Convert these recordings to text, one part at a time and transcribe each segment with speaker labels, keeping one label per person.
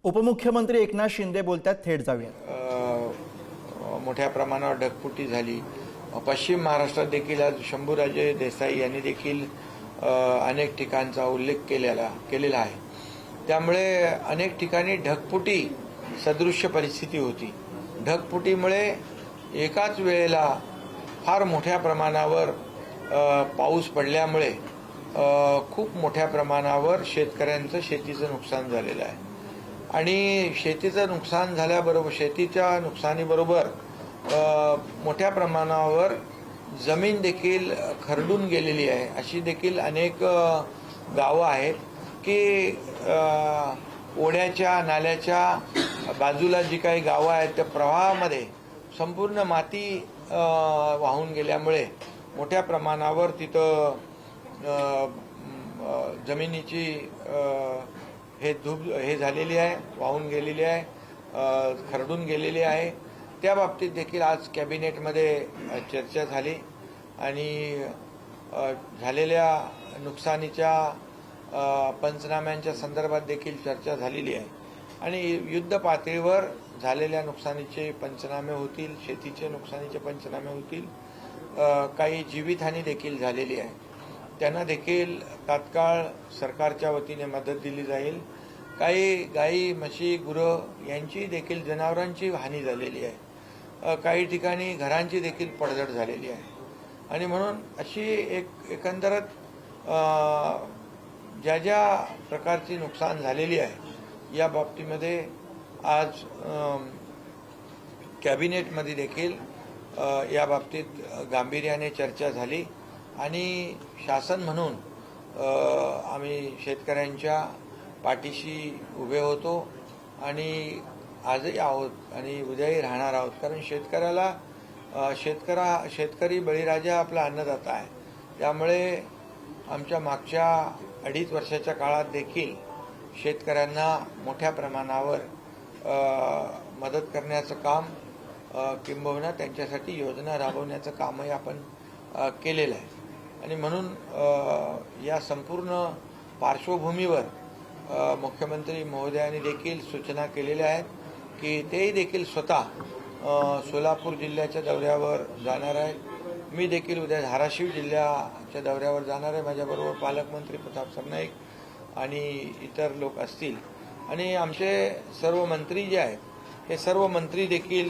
Speaker 1: उपमुख्यमंत्री एकनाथ शिंदे बोलतात, थेट जाऊयात।
Speaker 2: मोठ्या प्रमाणावर ढगफुटी झाली। पश्चिम महाराष्ट्रात देखील आज शंभूराजे देसाई यांनी देखील अनेक ठिकाणचा उल्लेख केलेला आहे। त्यामुळे अनेक ठिकाणी ढगफुटी सदृश्य परिस्थिती होती। ढगफुटीमुळे एकाच वेळेला फार मोठ्या प्रमाणावर पाऊस पडल्यामुळे खूप मोठ्या प्रमाणावर शेतकऱ्यांचं शेतीचं नुकसान झालेलं आहे। आणि शेतीचं नुकसान झाल्याबरोबर शेतीच्या नुकसानीबरोबर मोठ्या प्रमाणावर जमीन देखील खरडून गेलेली आहे। अशी देखील अनेक गावं आहेत की ओढ्याच्या नाल्याच्या बाजूला जी काही गावं आहेत त्या प्रवाहामध्ये संपूर्ण माती वाहून गेल्यामुळे मोठ्या प्रमाणावर तिथं जमिनीची हे झालेली आहे, वाहून गेलेली आहे, खरडून गेलेली आहे। त्या बाबतीत देखील आज कॅबिनेटमध्ये चर्चा झाली आणि झालेल्या नुकसानीच्या पंचनाम्यांच्या संदर्भात देखील चर्चा झालेली आहे। आणि युद्ध पातळीवर झालेल्या नुकसानीचे पंचनामे होतील, शेतीचे नुकसानीचे पंचनामे होतील। काही जीवितहानी देखील झालेली आहे, त्यांना देखील तात्काळ सरकारच्या वतीने मदत दिली जाईल। काही गाई म्हशी गुरं यांची देखील जनावरांची हानी झालेली आहे, काही ठिकाणी घरांची देखील पडझड झालेली आहे। आणि म्हणून अशी एकंदरच ज्या ज्या प्रकारची नुकसान झालेली आहे या बाबतीमध्ये आज कॅबिनेटमध्ये देखील या बाबतीत गांभीर्याने चर्चा झाली आणि शासन म्हणून आम्ही शेतकऱ्यांच्या पाठीशी उभे होतो आणि आजही आहोत आणि उद्याही राहणार आहोत। कारण शेतकरी बळीराजा आपला अन्नदाता आहे। त्यामुळे आमच्या मागच्या 2.5 वर्षाच्या काळात देखील शेतकऱ्यांना मोठ्या प्रमाणावर मदत करण्याचं काम किंबहुना त्यांच्यासाठी योजना राबवण्याचं कामही आपण केलेलं आहे। आणि म्हणून या संपूर्ण पार्श्वभूमीवर मुख्यमंत्री महोदयांनी देखील सूचना केलेल्या आहेत की तेही देखील स्वतः सोलापूर जिल्ह्याच्या दौऱ्यावर जाणार आहेत। मी देखील उद्या धाराशिव जिल्ह्याच्या दौऱ्यावर जाणार आहे। माझ्याबरोबर पालकमंत्री प्रताप सरनाईक आणि इतर लोक असतील आणि आमचे सर्व मंत्री जे आहेत हे सर्व मंत्री देखील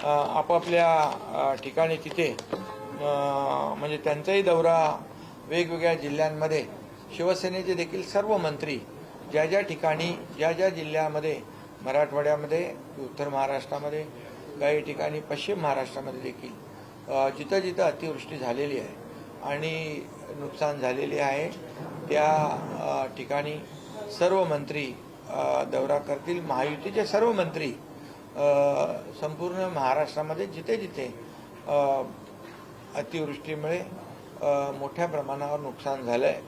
Speaker 2: आपापल्या ठिकाणी तिथे म्हणजे त्यांचाही दौरा वेगवेगळ्या जिल्ह्यांमध्ये शिवसेनेचे देखील सर्व मंत्री ज्या ज्या ठिकाणी ज्या ज्या जिल्ह्यामध्ये मराठवाड्यामध्ये उत्तर महाराष्ट्रामध्ये काही ठिकाणी पश्चिम महाराष्ट्रामध्ये देखील जिथं जिथं अतिवृष्टी झालेली आहे आणि नुकसान झालेले आहे त्या ठिकाणी सर्व मंत्री दौरा करतील। महायुतीचे सर्व मंत्री संपूर्ण महाराष्ट्रामध्ये जिथे जिथे अतिवृष्टीमुळे मोठ्या प्रमाणावर नुकसान झालं आहे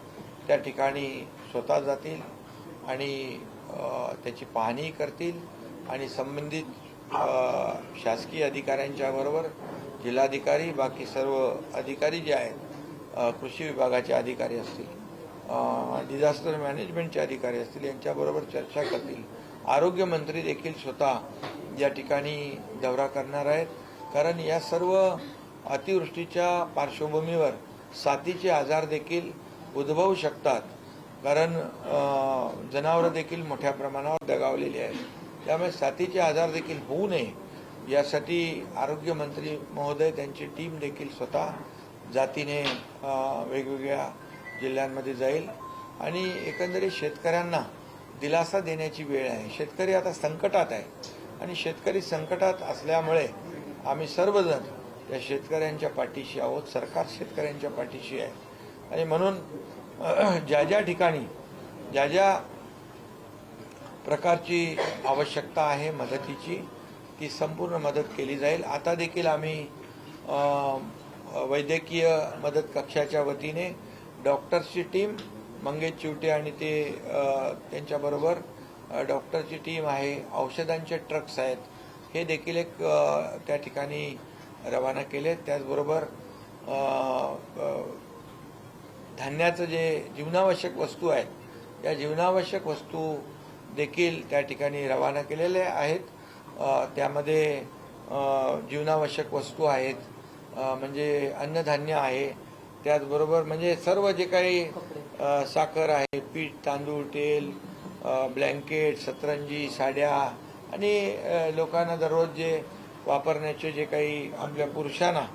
Speaker 2: त्या ठिकाणी स्वतः जातील आणि त्याची पाहणी करतील आणि संबंधित शासकीय अधिकाऱ्यांच्या बरोबर जिल्हाधिकारी बाकी सर्व अधिकारी जे आहेत कृषी विभागाचे अधिकारी असतील, डिझास्टर मॅनेजमेंटचे अधिकारी असतील यांच्याबरोबर चर्चा करतील। आरोग्यमंत्री देखील स्वतः या ठिकाणी दौरा करणार आहेत। कारण या सर्व अतिवृष्टीच्या पार्श्वभूमीवर साथीचे आजार देखील उद्भवू शकतात। कारण जनावरं देखील मोठ्या प्रमाणावर दगावलेली आहेत। त्यामुळे साथीचे आजार देखील होऊ नये यासाठी आरोग्यमंत्री महोदय त्यांची टीम देखील स्वतः जातीने वेगवेगळ्या जिल्ह्यांमध्ये जाईल आणि एकंदरीत शेतकऱ्यांना दिलासा देण्याची वेळ आहे। शेतकरी आता संकटात आहे आणि शेतकरी संकटात असल्यामुळे आम्ही सर्वजण या शेतकऱ्यांच्या पाठीशी आहोत। सरकार शेतकऱ्यांच्या पाठीशी आहे आणि म्हणून ज्या ज्या ठिकाणी ज्या ज्या प्रकारची आवश्यकता आहे मदतीची ती संपूर्ण मदत केली जाईल। आता देखील आम्ही वैद्यकीय मदत कक्षाच्या वतीने डॉक्टर्सची टीम मंगेश चिवटे आणि ते त्यांच्याबरोबर डॉक्टरची टीम आहे, औषधांचे ट्रक्स आहेत, हे देखील एक त्या ठिकाणी रवाना केले। त्याचबरोबर धान्याचं जे जीवनावश्यक वस्तू आहेत त्या जीवनावश्यक वस्तू देखील त्या ठिकाणी रवाना केलेले आहेत. त्यामध्ये जीवनावश्यक वस्तू आहेत, म्हणजे अन्नधान्य आहे, त्याचबरोबर म्हणजे सर्व जे काही साखर आहे, पीठ, तांदूळ, तेल, ब्लँकेट, सतरंजी, साड्या आणि लोकांना दररोज जे वापरण्याचे जे काही आपल्या पुरुषांना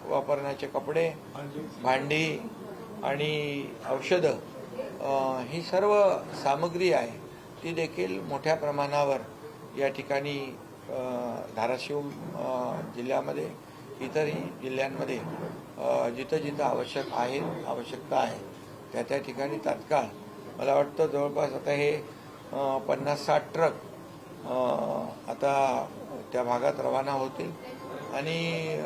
Speaker 2: वापरण्याचे कपडे, भांडी आणि औषधं, ही सर्व सामग्री आहे ती देखील मोठ्या प्रमाणावर या ठिकाणी धाराशिव जिल्ह्यामध्ये, इतरही जिल्ह्यांमध्ये जिथं जिथं आवश्यकता आहे त्या ठिकाणी तात्काळ मला वाटतं जवळपास आता हे 50-60 ट्रक आता त्या भागात रवाना होतील आणि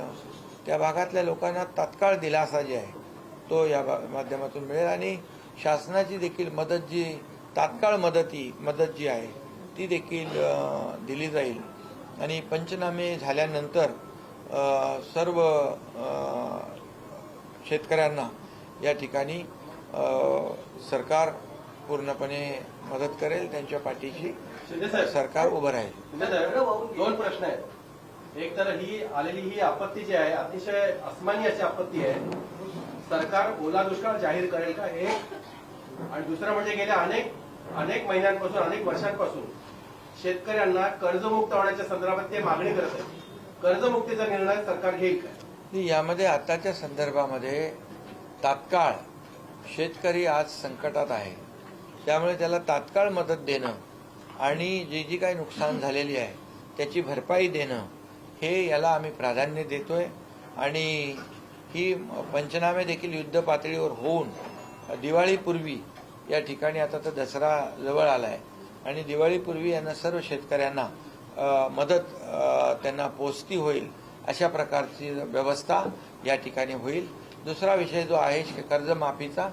Speaker 2: त्या भागातल्या लोकांना तात्काळ दिलासा जे आहे तो या माध्यमातून मिळेल आणि शासनाची देखील मदत, जी तात्काळ मदत जी आहे ती देखील दिली जाईल. आणि पंचनामे झाल्यानंतर सर्व शेतकऱ्यांना या ठिकाणी सरकार पूर्णपणे मदत करेल, त्यांच्या पाठीशी सरकार उभं राहील.
Speaker 3: दोन प्रश्न आहेत. एक तर ही आलेली ही आपत्ती जी आहे अतिशय अस्मानी अशी आपत्ती आहे. सरकार ओला दुष्काळ जाहीर करेल का हे, आणि दुसरं म्हणजे गेल्या अनेक महिन्यांपासून, अनेक वर्षांपासून शेतकऱ्यांना कर्जमुक्त होण्याच्या संदर्भात ते मागणी करत आहे. कर्जमुक्तीचा निर्णय सरकार घेईल का?
Speaker 2: यामध्ये आताच्या संदर्भामध्ये तात्काळ शेतकरी आज संकटात आहे, त्यामुळे त्याला तात्काळ मदत देणं आणि जी काही नुकसान झालेली आहे त्याची भरपाई देणं हे याला आम्ही प्राधान्य देतोय. आणि ही पंचनामे देखील युद्ध पातळीवर होऊन दिवाळीपूर्वी या ठिकाणी, आता तर दसरा जवळ आला आहे आणि दिवाळीपूर्वी यांना सर्व शेतकऱ्यांना मदत त्यांना पोचती होईल अशा प्रकारची व्यवस्था या ठिकाणी होईल. दुसरा विषय जो आहे कर्जमाफीचा,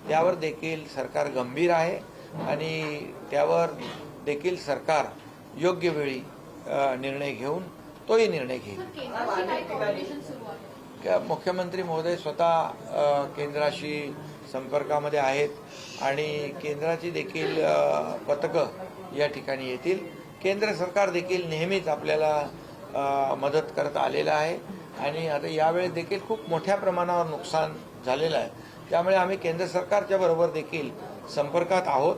Speaker 2: त्यावर देखील सरकार गंभीर आहे आणि त्यावर देखील सरकार योग्य वेळी निर्णय घेऊन तोही निर्णय घेईल. मुख्यमंत्री महोदय स्वतः केंद्राशी संपर्कामध्ये आहेत आणि केंद्राची देखील पथकं या ठिकाणी येतील. केंद्र सरकार देखील नेहमीच आपल्याला मदत करत आलेलं आहे आणि आता यावेळी देखील खूप मोठ्या प्रमाणावर नुकसान झालेलं आहे, त्यामुळे आम्ही केंद्र सरकारच्या बरोबर देखील संपर्कात आहोत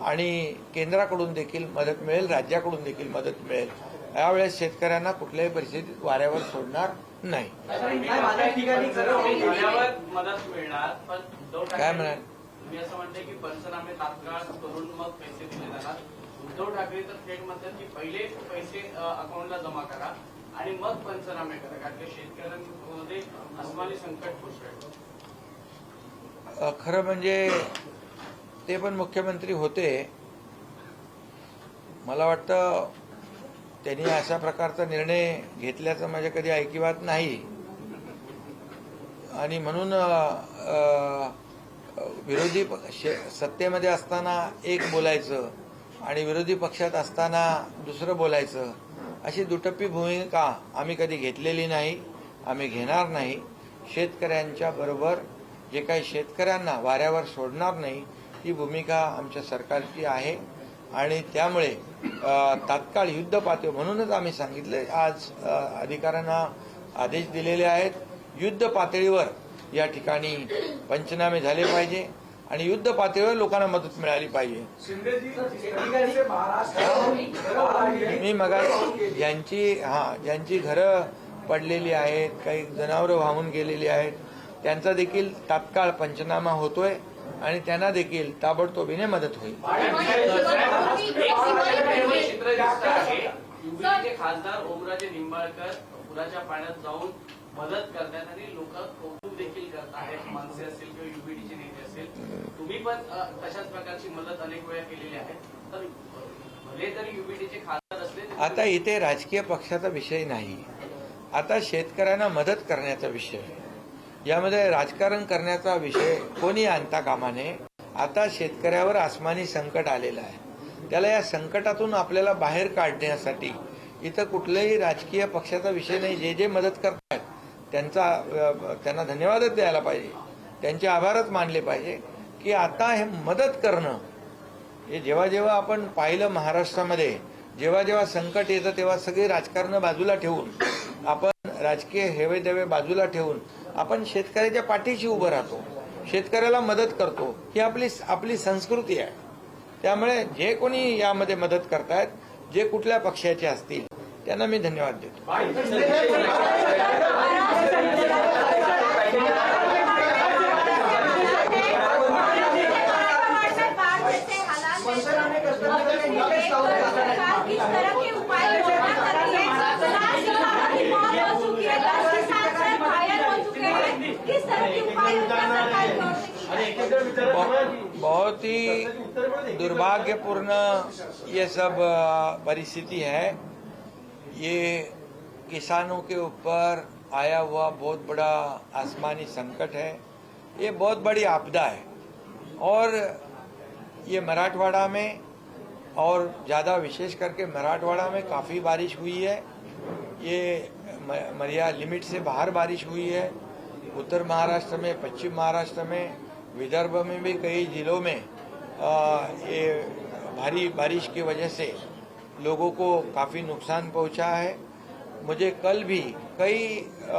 Speaker 2: आणि केंद्राकडून देखील मदत मिळेल, राज्याकडून देखील मदत मिळेल. यावेळेस शेतकऱ्यांना कुठल्याही परिस्थितीत वाऱ्यावर सोडणार नाही. काय म्हणाल?
Speaker 4: मी असं म्हणते की पंचनामे तात्काळ करून मग पैसे दिले जाणार. उद्धव ठाकरे तर थेट म्हणतात की पहिले पैसे अकाउंटला जमा करा आणि मग पंचनामे करा, कारण की शेतकऱ्यांमध्ये अस्मानी संकट कोसळलं.
Speaker 2: खरं म्हणजे ते पण मुख्यमंत्री होते, मला वाटतं त्यांनी अशा प्रकारचा निर्णय घेतल्याचं माझ्या कधी ऐकिवात नाही. आणि म्हणून विरोधी सत्तेमध्ये असताना एक बोलायचं आणि विरोधी पक्षात असताना दुसरं बोलायचं, अशी दुटप्पी भूमिका आम्ही कधी घेतलेली नाही, आम्ही घेणार नाही. शेतकऱ्यांच्या बरोबर जे काही शेतकऱ्यांना वाऱ्यावर सोडणार नाही ही भूमिका आमच्या सरकारची आहे आणि त्यामुळे तात्काळ युद्ध पातळी म्हणूनच आम्ही सांगितले, आज अधिकाऱ्यांना आदेश दिलेले आहेत, युद्ध पातळीवर या ठिकाणी पंचनामे झाले पाहिजे आणि युद्ध पातळीवर लोकांना मदत मिळाली पाहिजे. मी मगा ज्यांची घरं पडलेली आहेत, काही जनावरं वाहून गेलेली आहेत, त्यांचा देखील तात्काळ पंचनामा होतोय आणि त्यांना देखील ताबडतोबीने मदत होईल.
Speaker 4: युपीचे खासदार ओमराजे निंबाळकर पुराच्या पाण्यात जाऊन मदत करतात आणि लोक कौतुक देखील करत आहेत, माणसे असतील किंवा युपीटीचे नेते असतील. तुम्ही पण तशाच प्रकारची मदत अनेक वेळा केलेली आहे, तर भले तरी युपीटीचे खासदार असले.
Speaker 2: आता इथे राजकीय पक्षाचा विषय नाही, आता शेतकऱ्यांना मदत करण्याचा विषय आहे. यामध्ये राजकारण करण्याचा विषय कोणी आणता कामा नये. आता शेतकऱ्यावर आसमानी संकट आलेलं आहे, त्याला या संकटातून आपल्याला बाहेर काढण्यासाठी इथं कुठल्याही राजकीय पक्षाचा विषय नाही. जे मदत करतात त्यांना धन्यवादच द्यायला पाहिजे, त्यांचे आभारच मानले पाहिजे की आता हे मदत करणं हे जेव्हा जेव्हा आपण पाहिलं महाराष्ट्रामध्ये, जेव्हा जेव्हा संकट येतं तेव्हा सगळे राजकारण बाजूला ठेवून आपण राजकीय हेवेदेवे बाजूला ठेवून आपण शेतकऱ्याच्या पाठीशी उभं राहतो, शेतकऱ्याला मदत करतो. ही आपली संस्कृती आहे. त्यामुळे जे कोणी यामध्ये मदत करतायत, जे कुठल्या पक्षाचे असतील, त्यांना मी धन्यवाद देतो. बहुत ही दुर्भाग्यपूर्ण ये सब परिस्थिति है. ये किसानों के ऊपर आया हुआ बहुत बड़ा आसमानी संकट है. ये बहुत बड़ी आपदा है और ये मराठवाड़ा में और ज़्यादा विशेष करके मराठवाड़ा में काफ़ी बारिश हुई है. ये मर्यादा लिमिट से बाहर बारिश हुई है. उत्तर महाराष्ट्र में, पश्चिम महाराष्ट्र में, विदर्भ में भी कई जिलों में ये भारी बारिश की वजह से लोगों को काफ़ी नुकसान पहुंचा है. मुझे कल भी कई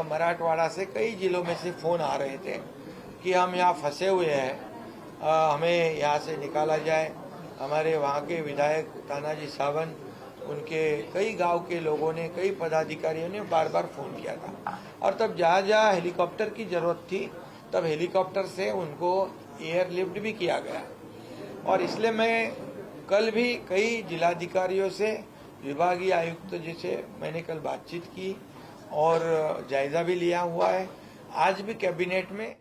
Speaker 2: मराठवाड़ा से कई जिलों में से फ़ोन आ रहे थे कि हम यहाँ फंसे हुए हैं, हमें यहाँ से निकाला जाए. हमारे वहाँ के विधायक तानाजी सावंत, उनके कई गांव के लोगों ने, कई पदाधिकारियों ने बार बार फ़ोन किया था. और तब जहाँ जहाँ हेलीकॉप्टर की ज़रूरत थी तब हेलीकॉप्टर से उनको एयरलिफ्ट भी किया गया. और इसलिए मैं कल भी कई जिलाधिकारियों से, विभागीय आयुक्त जी से मैंने कल बातचीत की और जायजा भी लिया हुआ है. आज भी कैबिनेट में